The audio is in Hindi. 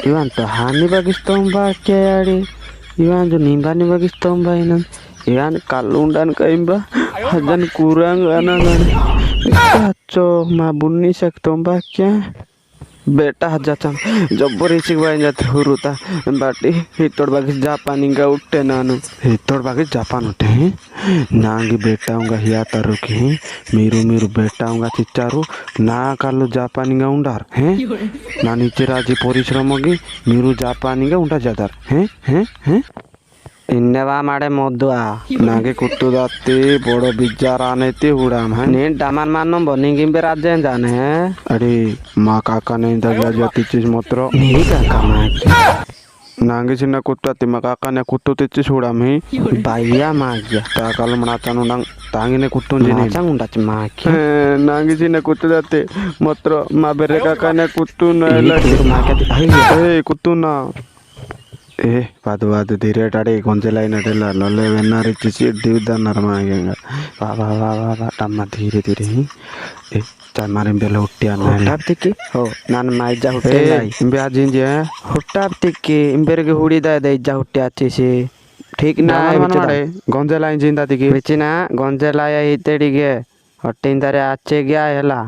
Iwan to hani bagis tomba kayari. Iwan jo nimba ni bagis tomba inan. Iwan kalundan kaimba hajan kurang anan. Kaco mabuni sak tomba kya. बेटा हजाचा जब्बर इसी बाई जाते हुरुता बाटी हितोड़ बाकी जापानी का उठे नानु हितोड़ बाकी जापान उठे हैं नांगी बेटा उंगा हिया तारु की हैं मीरू बेटा उंगा चिच्चारू ना कालू जापानी का उंडार हैं ना नीचे राजी परिश्रम होगी मीरू जापानी का उंडा जादार हैं हैं हैं इन्नेवा माडे मोद्दुआ नागे कुत्तु दाती बड़ो बिजार आने ती हुड़ाम है नीं डामान मानो बनिंग इंबे राज्य जाने हैं अरे माँ काका ने दगा जाती चीज मोत्रो नहीं काका माँ नागे चिन्ना कुत्ता ती माँ काका ने कुत्तु ती चीज हुड़ाम ही बाइया माँ गया ताकल मनाचा नुंडंग तांगी ने कुत्तु जिने मनाचा मुंडा ची माँ की नागे चिन्ना कुत्तु दाती मोत्रो माँ बेरे काका ने कुत्तु न लड़ी माँ कहती कुत्तु ना ए पाद धीरे टाड़े गोंजेलाई नटेला लले वेन्नारी चिची दिवदा नरमागेंगा वा टम्मा धीरे धीरे ही ए चामारे बेला उट्टिया ना हटाप तिकी हो नान माइजा हुट्टेलाई इंबे आजिंजे हुट्टाप तिकी इंबेर के हुड़ी दे इजा हुट्टिया चीसी ठीक ना मनमाड़े गोंजेलाई जिंदा तिकी बिचिना गोंजेलाई हितेडिगे हट्टिंदारे आचे गया हेला